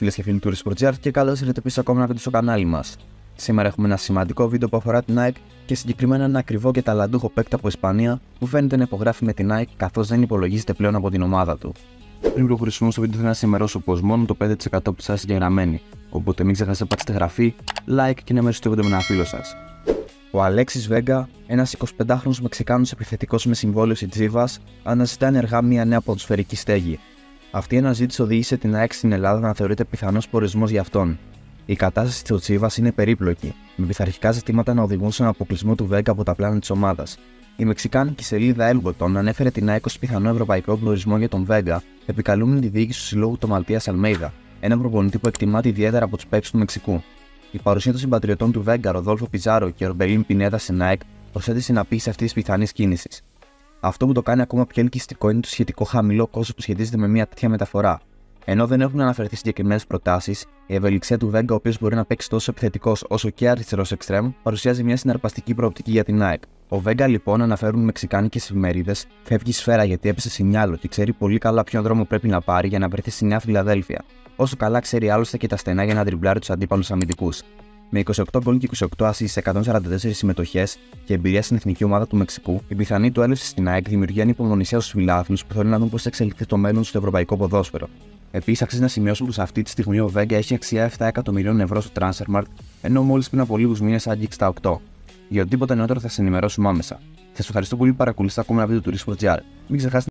φίλες και φίλοι του Tourist.gr και καλώς ήρθατε πίσω ακόμα ένα βίντεο στο κανάλι μας. Σήμερα έχουμε ένα σημαντικό βίντεο που αφορά την Nike και συγκεκριμένα ένα ακριβό και ταλαντούχο παίκτη από Ισπανία που φαίνεται να υπογράφει με την Nike καθώς δεν υπολογίζεται πλέον από την ομάδα του. Πριν προχωρήσουμε στο βίντεο, θέλω να σας ενημερώσω πως μόνο το 5% από εσάς είστε εγγεγραμμένοι. Οπότε μην ξεχάσετε να πατήσετε γραφή, like και να μοιραστείτε με ένα φίλο σας. Ο Αλέξις Βέγκα, ένας 25χρονος Μεξικάνος επιθετικός με συμβόλαιο στη Chivas, αναζητά ενεργά μια νέα ποδοσφαιρική στέγη. Αυτή η αναζήτηση οδήγησε την ΑΕΚ στην Ελλάδα να θεωρείται πιθανός προορισμός για αυτόν. Η κατάσταση στο Chivas είναι περίπλοκη, με πειθαρχικά ζητήματα να οδηγούν στον αποκλεισμό του Βέγκα από τα πλάνα της ομάδας. Η μεξικάνικη σελίδα Elgoton ανέφερε την ΑΕΚ ως πιθανό ευρωπαϊκό προορισμό για τον Βέγκα, επικαλούμενη τη διοίκηση του συλλόγου του Ματίας Αλμέιδα, έναν προπονητή που εκτιμάται ιδιαίτερα από τους παίκτες του Μεξικού. Η παρουσία των συμπατριωτών του Βέγκα, Ροδόλφο Πιζάρο και Ορμπελίν Πινέδα στην ΑΕΚ προσθέτει συναπίση αυτή τη πιθανή κίνηση. Αυτό που το κάνει ακόμα πιο ελκυστικό είναι το σχετικό χαμηλό κόστος που σχετίζεται με μια τέτοια μεταφορά. Ενώ δεν έχουν αναφερθεί συγκεκριμένες προτάσεις, η ευελιξία του Βέγκα, ο οποίος μπορεί να παίξει τόσο επιθετικός όσο και αριστερός εξτρέμ, παρουσιάζει μια συναρπαστική προοπτική για την ΑΕΚ. Ο Βέγκα, λοιπόν, αναφέρουν μεξικάνικες εφημερίδες, φεύγει σφαίρα γιατί έπεσε σε μυαλό και ξέρει πολύ καλά ποιον δρόμο πρέπει να πάρει για να βρεθεί στη Νέα Φιλαδέλφια. Όσο καλά ξέρει άλλωστε και τα στενά για να τριμπλάρει τους αντίπαλους αμυντικούς. Με 28 γκολ και 28 assists σε 144 συμμετοχές και εμπειρία στην εθνική ομάδα του Μεξικού, η πιθανή του έλευση στην ΑΕΚ δημιουργεί ανυπομονησία στους φιλάθλους που θέλουν να δουν πώς θα εξελιχθεί το μέλλον στο ευρωπαϊκό ποδόσφαιρο. Επίσης, αξίζει να σημειώσουμε πως αυτή τη στιγμή ο Βέγκα έχει αξία 7 εκατομμυρίων ευρώ στο Transfermarkt, ενώ μόλις πριν από λίγους μήνες άγγιξε τα 8. Για οτιδήποτε νεότερο θα σας ενημερώσουμε άμεσα. Σας ευχαριστώ πολύ που παρακολουθήσατε ακόμα ένα βίντεο του Tourist.gr. Μην ξεχάσετε